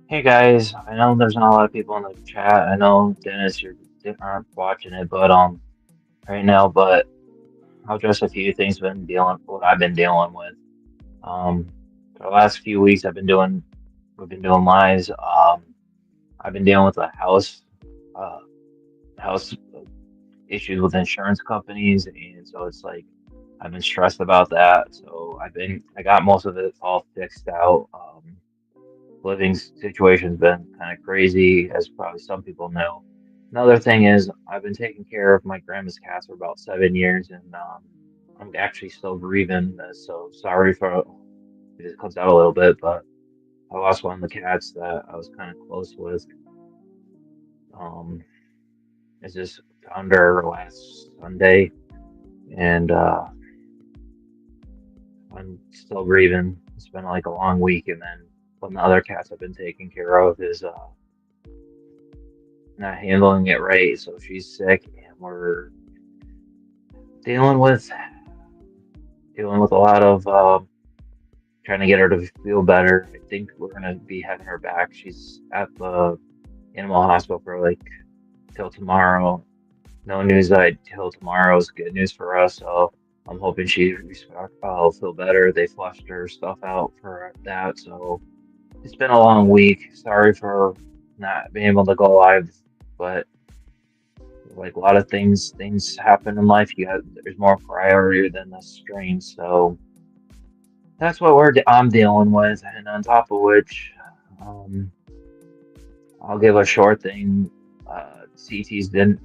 Hey guys, I know there's not a lot of people in the chat. I know Dennis, you aren't watching it, but right now, but I'll address a few things what I've been dealing with. Um, for the last few weeks, we've been doing lives. I've been dealing with uh, house issues with insurance companies, and so it's like I've been stressed about that. I got most of it all fixed out. Living situation's been kind of crazy, as probably some people know. Another thing is I've been taking care of my grandma's cats for about 7 years, and I'm actually still grieving. So sorry for if it comes out a little bit, but I lost one of the cats that I was kind of close with. Um, I just found her last Sunday, and I'm still grieving. It's been like a long week, and then one of the other cats I've been taking care of is not handling it right, so she's sick, and we're dealing with dealing with a lot of trying to get her to feel better. I think we're gonna be having her back. She's at the animal hospital for like till tomorrow. No news that till tomorrow is good news for us. So I'm hoping she'll feel better. They flushed her stuff out for that. So it's been a long week. Sorry for not being able to go live, but like a lot of things happen in life. There's more priority than the strain. So that's what I'm dealing with, and on top of which, um, I'll give a short thing. CT's been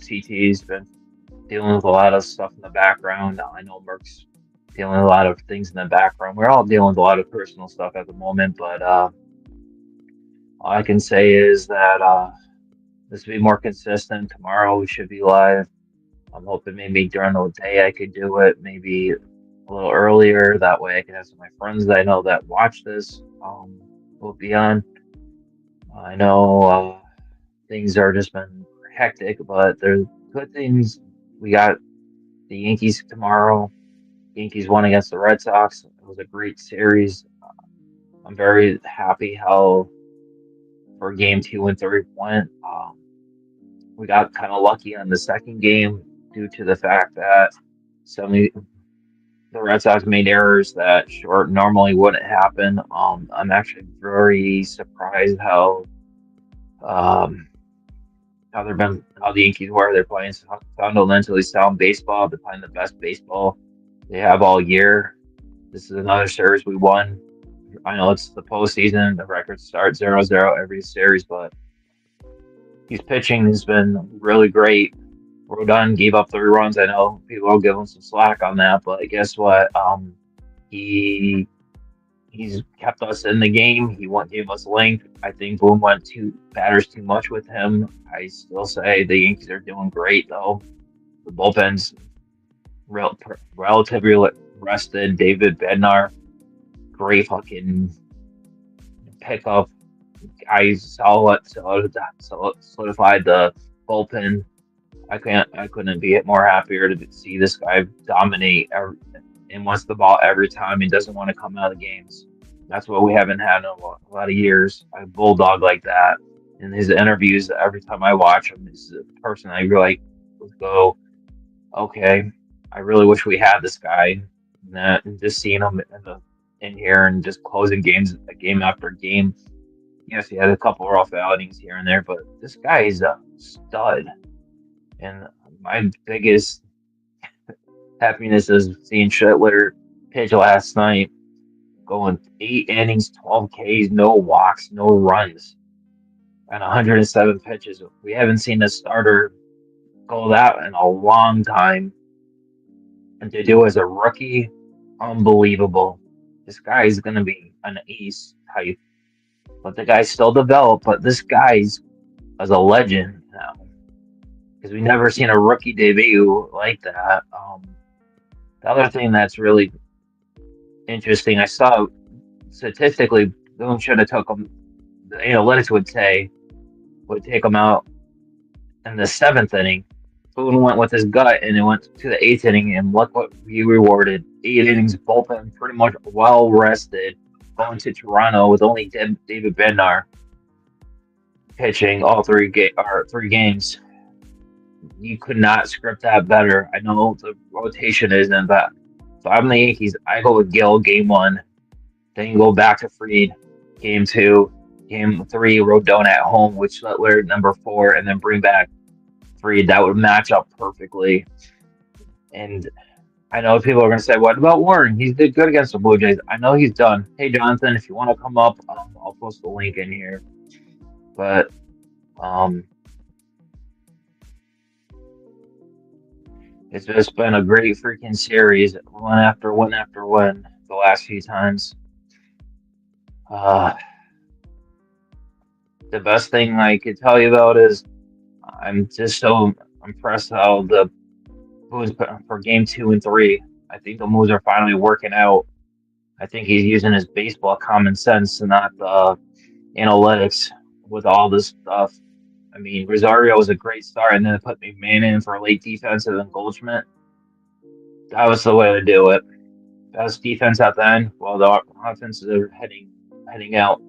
dealing with a lot of stuff in the background. I know Merck's dealing with a lot of things in the background. We're all dealing with a lot of personal stuff at the moment, but all I can say is that this will be more consistent. Tomorrow we should be live. I'm hoping maybe during the day I could do it, maybe a little earlier. That way I can have some of my friends that I know that watch this will be on. I know things are just been hectic, but there's good things. We got the Yankees tomorrow. Yankees won against the Red Sox. It was a great series. I'm very happy how for game two and three went. We got kind of lucky on the second game due to the fact that some of the Red Sox made errors that short normally wouldn't happen. I'm actually very surprised um, how the Yankees were. They're playing fundamentally sound baseball. They're playing the best baseball they have all year. This is another series we won. I know it's the postseason. The records start 0-0 every series, but his pitching has been really great. Rodon gave up 3 runs. I know people will give him some slack on that, but guess what? He he's kept us in the game. He won't give us length. I think Boone went two batters too much with him. I still say the Yankees are doing great though. The bullpen's relatively rested. David Bednar, great fucking pickup. Solidified the bullpen. I couldn't be more happier to see this guy dominate and wants the ball every time. He doesn't want to come out of the games. That's what we haven't had in a lot of years. A bulldog like that. In his interviews, every time I watch him, he's a person I really like go, okay, I really wish we had this guy. And just seeing him in here and just closing games game after game. Yes, he had a couple rough outings here and there, but this guy is a stud. And my biggest happiness is seeing Shetler pitch last night, going 8 innings, 12 Ks, no walks, no runs, and 107 pitches. We haven't seen a starter go that in a long time. And to do as a rookie, unbelievable. This guy is going to be an ace type, but the guy's still developed. But this guy's as a legend now because we never seen a rookie debut like that. The other thing that's really interesting, I saw statistically, Boone should have took him. The analytics would take him out in the seventh inning. Boone went with his gut and it went to the eighth inning, and look what he rewarded. 8 innings, bullpen pretty much well rested, going to Toronto with only David Bednar. pitching all three games. You could not script that better. I know the rotation isn't that. So I'm the Yankees. I go with Gill game one, then you go back to Freed game two, game three, Rodon at home, which we're number four, and then bring back Freed. That would match up perfectly. And I know people are going to say, "What about Warren? He did good against the Blue Jays." I know he's done. Hey, Jonathan, if you want to come up, I'll post the link in here. But um, it's just been a great freaking series, one after one after one, the last few times. Uh, the best thing I could tell you about is I'm just so impressed how the moves for game two and three. I think the moves are finally working out. I think he's using his baseball common sense and not the analytics with all this stuff. I mean, Rosario was a great start, and then put McMahon in for late defensive and Goldschmidt. That was the way to do it. Best defense at the end, while the offenses are heading out.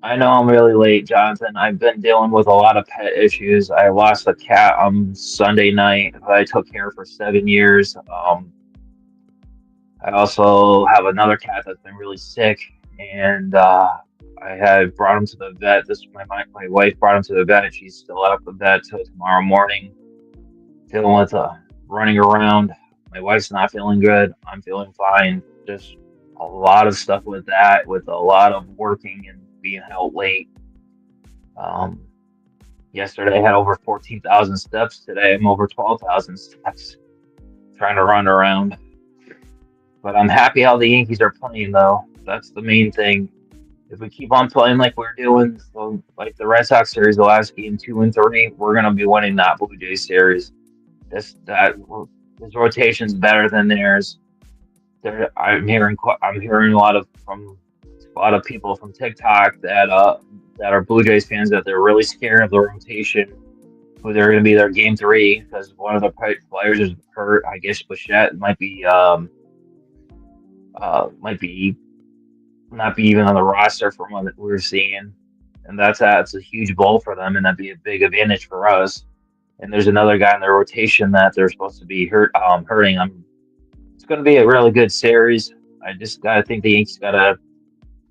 I know I'm really late, Jonathan. I've been dealing with a lot of pet issues. I lost a cat on Sunday night that I took care of for 7 years. I also have another cat that's been really sick, and I had brought him to the vet. My wife brought him to the vet. She's still at the vet till tomorrow morning, dealing with running around. My wife's not feeling good. I'm feeling fine. Just a lot of stuff with that, with a lot of working and being out late. Um, Yesterday I had over 14,000 steps. Today I'm over 12,000 steps trying to run around. But I'm happy how the Yankees are playing, though. That's the main thing. If we keep on playing like we're doing, so like the Red Sox series, the last game two and three, we're gonna be winning that Blue Jays series. That his rotation's better than theirs. I'm hearing a lot of people from TikTok that are Blue Jays fans that they're really scared of the rotation, who they're going to be their game three because one of the players is hurt. I guess Bichette might be not be even on the roster from what we're seeing, and that's a huge blow for them, and that'd be a big advantage for us. And there's another guy in their rotation that they're supposed to be hurting. It's going to be a really good series. I just gotta think the Yankees gotta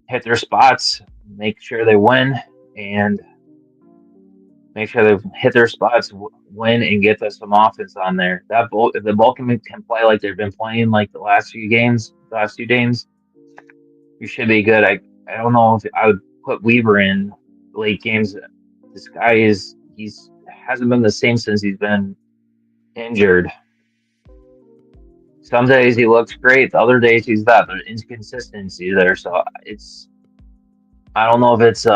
hit their spots, make sure they win, and make sure they hit their spots, win, and get us some offense on there. If the Vulcan can play like they've been playing like the last few games, you should be good. I don't know if I would put Weaver in late games. This guy he's hasn't been the same since he's been injured. Some days he looks great, the other days he's not. There's inconsistency there, so I don't know if it's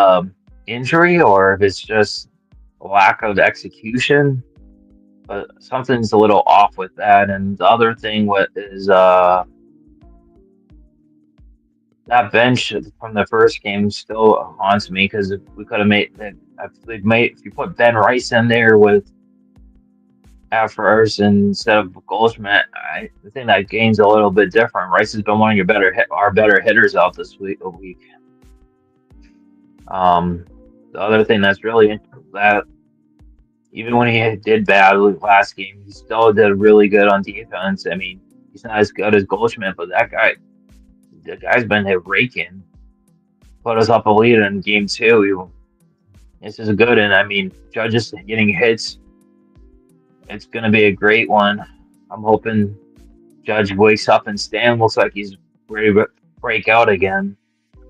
injury or if it's just lack of execution, but something's a little off with that. And the other thing is that bench from the first game still haunts me because if we could have if you put Ben Rice in there with at first instead of Goldschmidt, I think that game's a little bit different. Rice has been one of our better hitters out this week. The other thing that's really that even when he did bad last game, he still did really good on defense. I mean, he's not as good as Goldschmidt, but the guy's been hit raking. Put us up a lead in game two. This is good, and I mean, Judge is getting hits. It's going to be a great one. I'm hoping Judge wakes up and Stan looks like he's ready to break out again,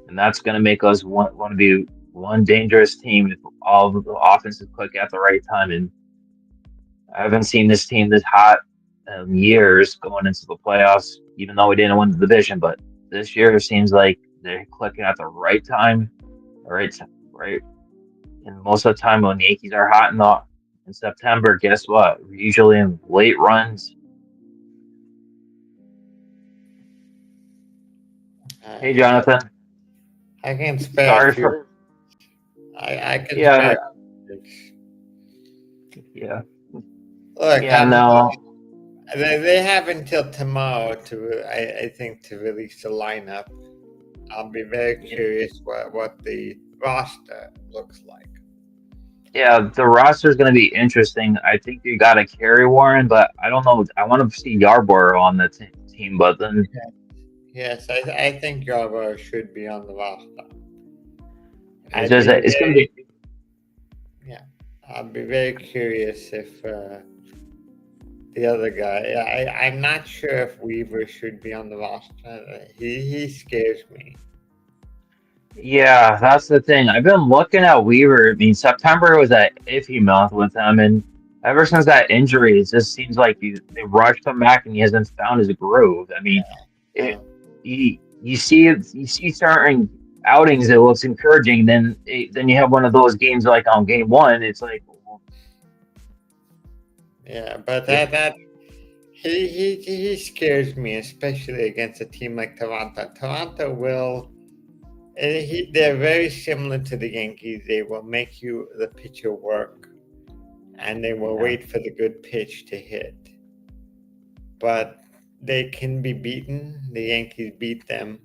and that's going to make us want to be one dangerous team if all of the offenses click at the right time. And I haven't seen this team this hot in years going into the playoffs, even though we didn't win the division. But this year it seems like they're clicking at the right time, right. And most of the time when the Yankees are hot in September, guess what? We're usually in late runs. Hey, Yeah, Jonathan. I can spare a Sorry few. for I can yeah, spare. yeah, Look, yeah. No, they have until tomorrow I think to release the lineup. I'll be very yeah, curious what the roster looks like. Yeah, the roster is going to be interesting. I think you got to carry Warren, but I don't know. I want to see Yarborough on the team, but then Yes, I think Yarborough should be on the roster. it's I'd just be it's going to be. yeah, I'd be very curious if the other guy. I'm not sure if Weaver should be on the roster. He scares me. Yeah, that's the thing. I've been looking at Weaver. I mean, September was that iffy month with him, and ever since that injury, it just seems like they rushed him back, and he hasn't found his groove. I mean, it Um, you see certain outings that looks encouraging, then you have one of those games like on game one. It's like, well, yeah, but if that he scares me, especially against a team like Toronto. Toronto will. They're very similar to the Yankees. They will make you the pitcher work, and they will yeah, wait for the good pitch to hit. But they can be beaten. The Yankees beat them,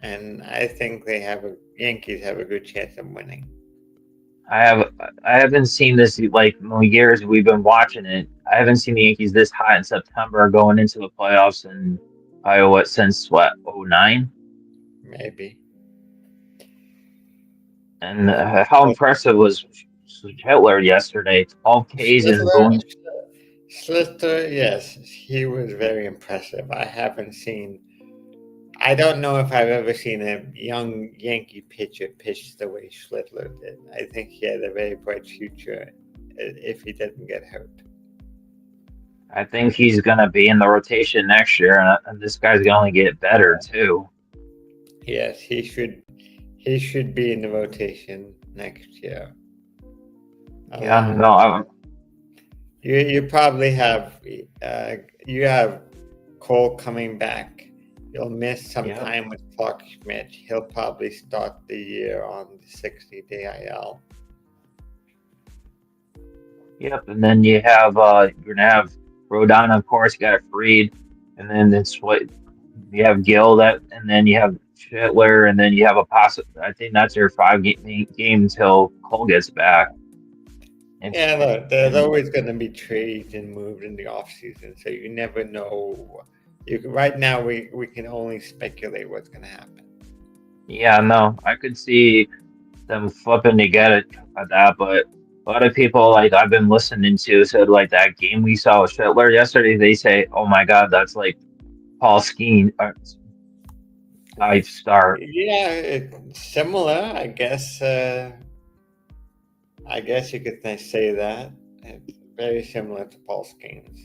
and I think Yankees have a good chance of winning. I have I haven't seen this like in the years we've been watching it. I haven't seen the Yankees this high in September going into the playoffs in Iowa since what '09. Maybe. And But how impressive was Hitler yesterday? 12 Ks and Schlitter, going. Schlitter, yes, he was very impressive. I don't know if I've ever seen a young Yankee pitcher pitch the way Schlittler did. I think he had a very bright future if he didn't get hurt. I think he's gonna be in the rotation next year, and this guy's gonna only get better too. Yes, he should. He should be in the rotation next year. Yeah, Um, no, you probably have you have Cole coming back. You'll miss some yep, time with Clark Schmidt. He'll probably start the year on the 60-day IL. yep. And then you're gonna have Rodon, of course, you got Freed, and then it's what you have Gill that, and then you have Hitler, and then you have a possible. I think that's your game until Cole gets back, and Yeah, look, there's and always going to be trades and moved in the off season, so you never know. Right now, we can only speculate what's going to happen. yeah, no, I could see them flipping to get it at that, but a lot of people like I've been listening to said like that game we saw with Hitler yesterday, they say, "Oh my God, that's like Paul Skeen type start." Yeah, similar, I guess. I guess you could say that. It's very similar to Paul Skeens.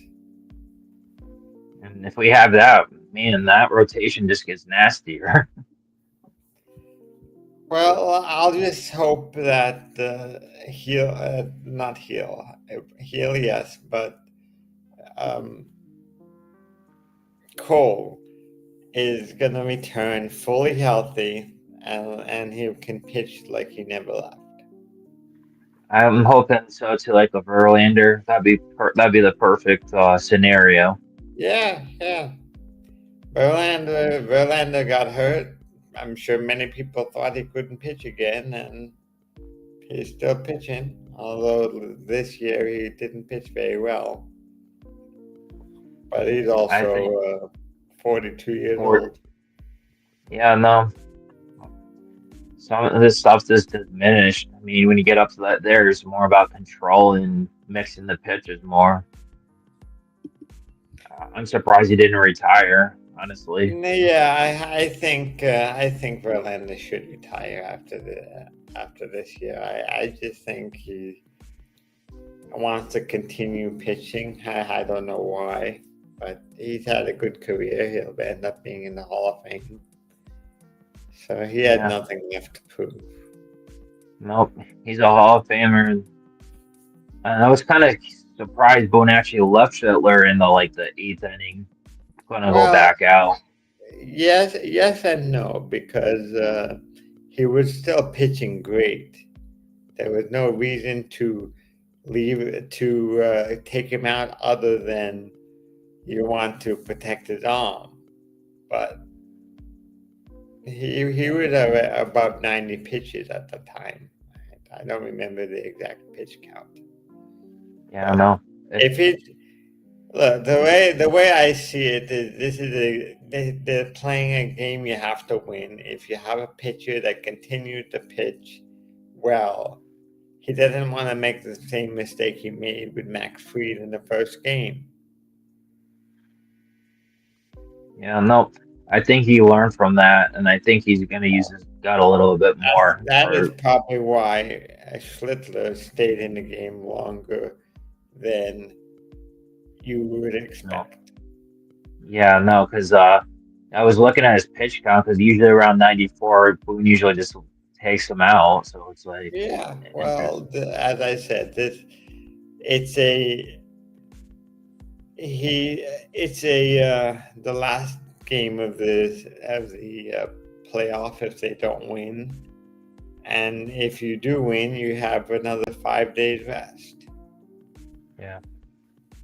And if we have that, man, that rotation just gets nastier. Well, I'll just hope that not heal, yes, but um, Cole is going to return fully healthy and he can pitch like he never left. I'm hoping so to like a Verlander. That'd be the perfect scenario. Yeah, yeah. Verlander got hurt. I'm sure many people thought he couldn't pitch again, and he's still pitching. Although this year he didn't pitch very well, but he's I also think 42 years for old. yeah, no, some of this stuff's just diminished. I mean, when you get up to that, there's more about control and mixing the pitches more. I'm surprised he didn't retire, honestly. Yeah, I think Verlander should retire after this year. I just think he wants to continue pitching. I don't know why, but he's had a good career. He'll end up being in the Hall of Fame. So he had Yeah, nothing left to prove. nope, he's a Hall of Famer. And I was kind of surprised Boone actually left Shetler in the eighth inning, going to go Well, back out. yes and no, because he was still pitching great. There was no reason to take him out other than you want to protect his arm. But he was at about 90 pitches at the time. I don't remember the exact pitch count, Yeah, but no. It, if it look the way I see it is this is they're playing a game you have to win. If you have a pitcher that continues to pitch well, he doesn't want to make the same mistake he made with Max Fried in the first game. yeah, no. I think he learned from that, and I think he's going to use his gut a little bit more. That is For probably why Schlittler stayed in the game longer than you would no, expect. yeah, no, because I was looking at his pitch count because usually around 94, Boone usually just takes him out. So it's like Yeah, well, interesting. as I said, it's a he it's a the last game of the playoff if they don't win, and if you do win, you have another 5 days rest. Yeah,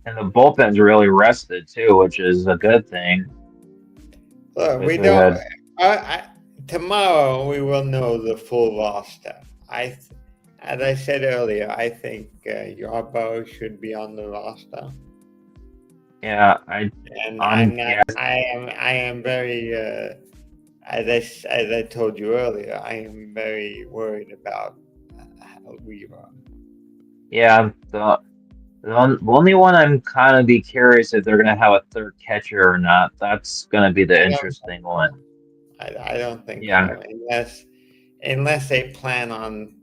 and the bullpen's really rested too, which is a good thing Look, because we we don't. had Tomorrow we will know the full roster. As I said earlier, I think Yarbo should be on the roster, yeah, and I'm I'm not. yeah I am very. As I told you earlier, I am very worried about Weaver. yeah the only one I'm kind of be curious if they're gonna have a third catcher or not. That's gonna be the I don't interesting think one. so. I don't think Yeah, so, unless they plan on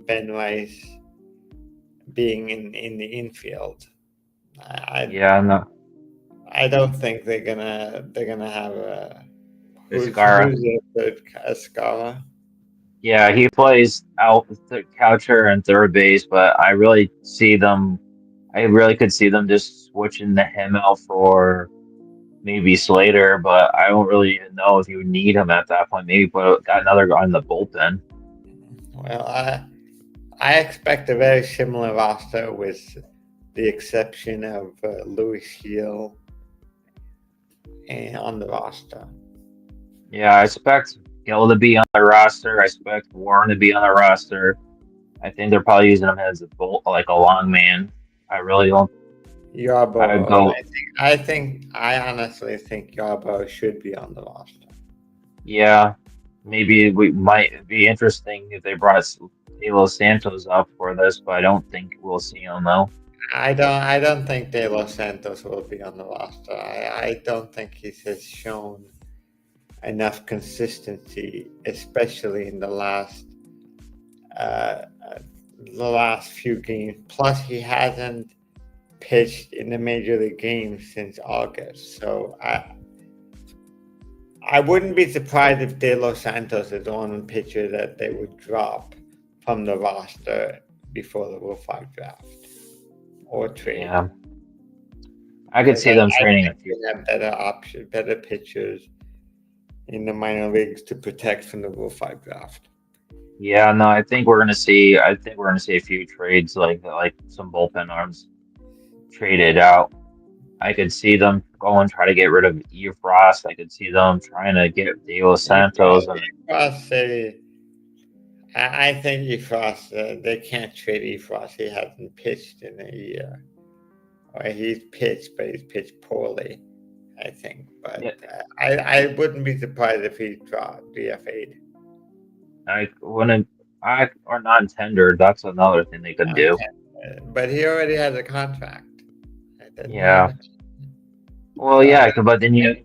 Ben Rice being in the infield. I yeah, no, I don't think they're gonna have a Vizcara. who's their third Escala. Yeah, he plays out catcher and third base, but I really see them. I really could see them just switching the him out for maybe Slater, but I don't really even know if you would need him at that point. Maybe got another guy in the bullpen. Well, I expect a very similar roster with the exception of Louis Hill and on the roster. Yeah, I expect Gill to be on the roster. I expect Warren to be on the roster. I think they're probably using him as a like a long man. I really don't. I Yarbo, go, I honestly think Yarbo should be on the roster. yeah, maybe we might be interesting if they brought De Los Santos up for this, but I don't think we'll see him though. I don't think De Los Santos will be on the roster. I don't think he has shown enough consistency, especially in uh, the last few games. Plus, he hasn't pitched in the major league games since August. So I wouldn't be surprised if De Los Santos is the one pitcher that they would drop from the roster before the Rule 5 draft or trade. Yeah, I could Because see I them trading a think few. they have better pitchers in the minor leagues to protect from the Rule 5 draft. Yeah, no, I think we're gonna see. I think we're gonna see a few trades like some bullpen arms traded out. I could see them going try to get rid of E Frost. I could see them trying to get De Los Santos and Efros, I think Efros, they can't trade Efros. He hasn't pitched in a year. Or he's pitched, but he's pitched poorly, I think. But yeah, I wouldn't be surprised if he dropped DFA'd. I wouldn't. I or non-tendered. That's another thing they could do. But he already has a contract. Doesn't he have Yeah. a, Well, so yeah, but then you.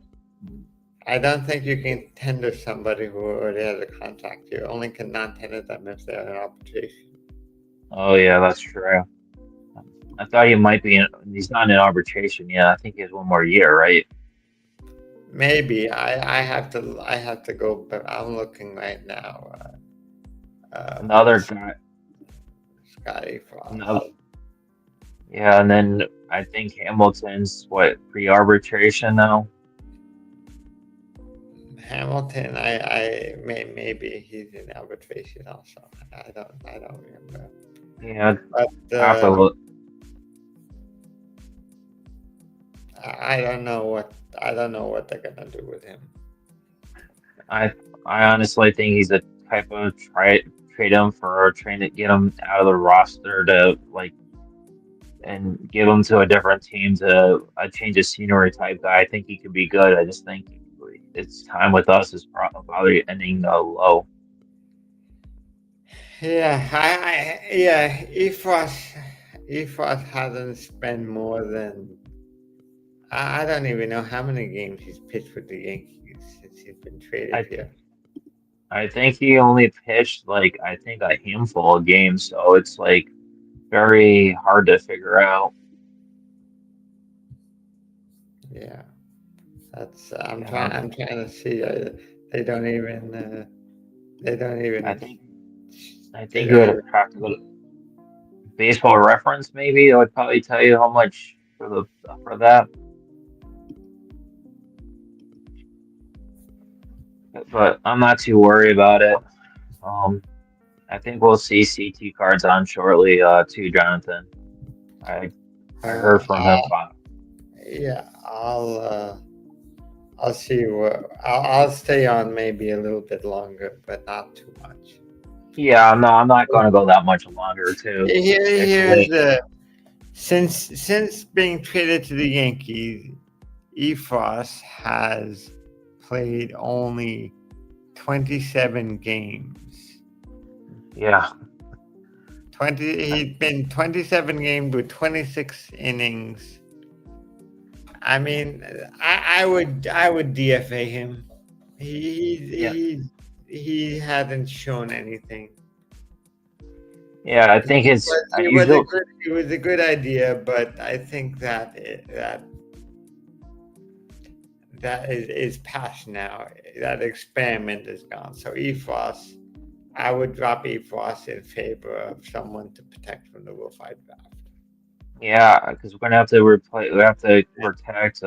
I don't think you can tender somebody who already has a contract. You only can non-tender them if they're in arbitration. Oh yeah, that's true. I thought he might be in. He's not in arbitration yet. I think he has one more year, right? Maybe I have to go, but I'm looking right now. Another guy. Scotty Frost. Another. Yeah, and then I think Hamilton's what pre-arbitration now. Hamilton, maybe he's in arbitration also. I don't remember. Yeah, But I have to look. I don't know what they're gonna do with him. I I honestly think he's a type of trade him for or train to get him out of the roster to like and give him to a different team to a change of scenery type guy. I think he could be good. I just think it's time with us is probably ending low. Yeah, yeah. Efros hasn't spent more than I don't even know how many games he's pitched with the Yankees since he's been traded I here. think I think he only pitched like I think a handful of games, so it's like very hard to figure out. Yeah, that's I'm trying. Yeah, I'm trying to see. They don't even. They don't I even. think I They think you don't would even. have to go to Baseball Reference. Maybe it would probably tell you how much for that. But I'm not too worried about it. Um, I think we'll see CT cards on shortly, too, Jonathan. I I Uh, heard from him. I'll, yeah, I'll see what. I'll stay on maybe a little bit longer, but not too much. Yeah, no, I'm not gonna go that much longer too. Here's Actually, the since being traded to the Yankees, Efros has played only 27 games. yeah, 20 I- he's been 27 games with 26 innings. I mean, I would DFA him. He yeah, he he hasn't shown anything. yeah. I think it's It was a usual. good idea, but I think that is past now. That experiment is gone. So EFOS, I would drop EFOS in favor of someone to protect from the Rule 5 draft. Yeah, because we're gonna have to replace. We have to protect.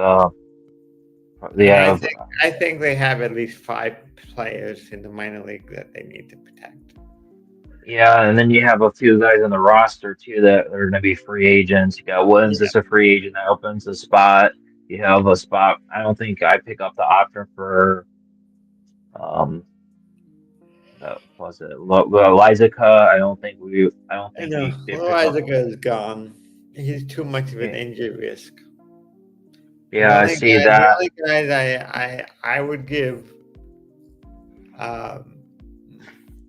They And have. I think they have at least 5 players in the minor league that they need to protect. Yeah, and then you have a few guys on the roster too that are gonna be free agents. You got Williams Yeah. as a free agent that opens a spot. You have a spot. I don't think I pick up the option for um was it Lizica? I don't think No, we did pick up. Loizaga is gone. He's too much of an Yeah, injury risk. yeah, I see that. The only guys I would give um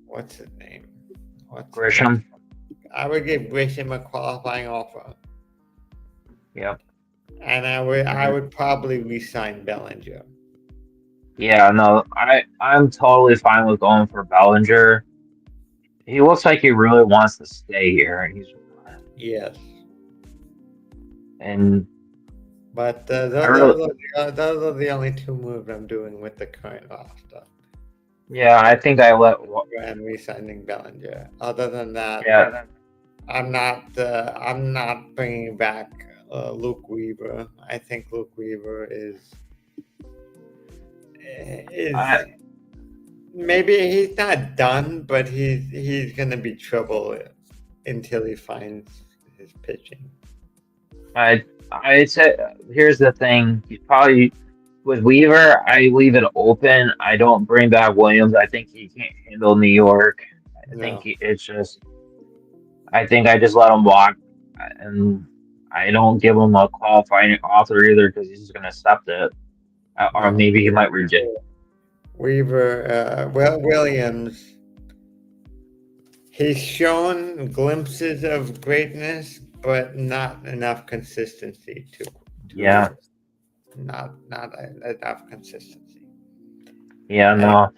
what's his name? What's his name? Grisham. I would give Grisham a qualifying offer. Yep. And I And would probably re-sign Bellinger. yeah, no, I'm totally fine with going for Bellinger. He looks like he really wants to stay here, and Yes. and But I really those are the only 2 moves I'm doing with the current roster. yeah, I think I let And re-signing Bellinger. Other than that, yeah. I'm not bringing back Luke Weaver. I think Luke Weaver is I maybe he's not done, but he's gonna be trouble until he finds his pitching. I said here's the thing. You probably with Weaver, I leave it open. I don't bring back Williams. I think he can't handle New York. I think No, it's just. I think I just let him walk, and I don't give him a qualifying offer either because he's just gonna accept it, or no. maybe he might reject. Weaver, Williams. He's shown glimpses of greatness, but not enough consistency Yeah, to not enough consistency. yeah, And no.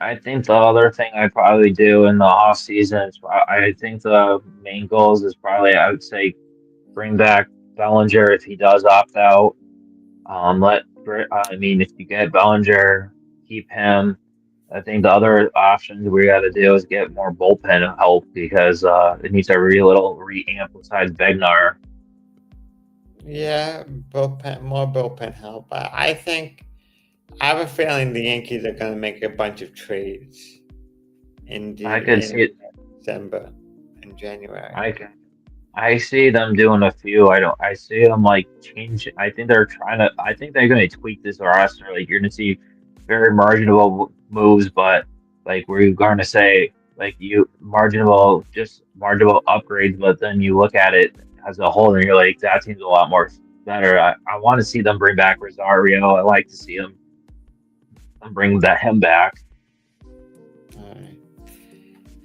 I think the other thing I probably do in the off season is I think the main goals is probably I would say bring back Bellinger if he does opt out. I mean, if you get Bellinger, keep him. I think the other options we got to do is get more bullpen help because it needs a little reamp besides Begnar. yeah, more bullpen help. I think I have a feeling the Yankees are going to make a bunch of trades I could in see it. December and January. I can. I see them doing a few. I don't. I see them like change. I think they're trying to. I think they're going to tweak this roster. Like you're going to see. very marginal moves, but like we're going to say like you marginal, just marginal upgrades, but then you look at it as a whole and you're like, that seems a lot more better. I want to see them bring back Rosario. I like to see them bring that him back. All right.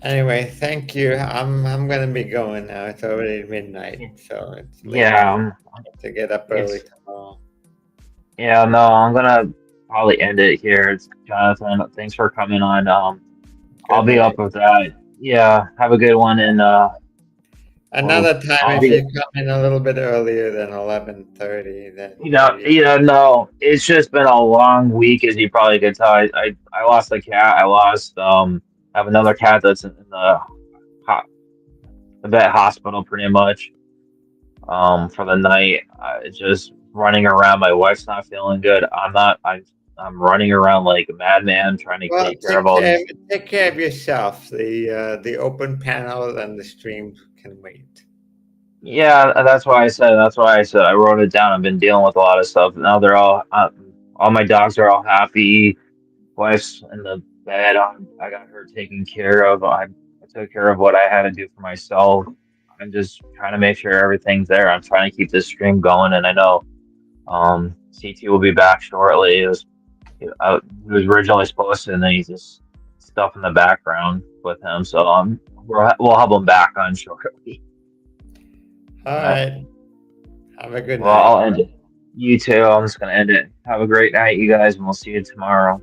Anyway, thank you. I'm gonna be going now. It's already midnight, so it's late for Yeah, me. I have to get up early it's tomorrow. yeah. No, I'm gonna probably end it here. It's Jonathan. Thanks for coming on. I'll Good be night. up with that. Yeah, have a good one, and Another time, I'll if be. you come in a little bit earlier than 11:30, then maybe. No, it's just been a long week, as you probably could tell. I lost a cat. I lost I have another cat that's in ho- the vet hospital pretty much for the night. Just running around. My wife's not feeling good. I'm running around like a madman trying to Well, take care of all these. take care of yourself. The open panel and the stream can wait. Yeah, That's why I said I wrote it down. I've been dealing with a lot of stuff. Now they're all my dogs are all happy. Wife's in the bed. I got her taken care of. I took care of what I had to do for myself. I'm just trying to make sure everything's there. I'm trying to keep this stream going, and I know CT will be back shortly. He was originally supposed to, and then he's just stuff in the background with him. So we'll have him back on shortly. All All right. right. Have a good Well, night. I'll end it. You too. I'm just gonna end it. Have a great night, you guys, and we'll see you tomorrow.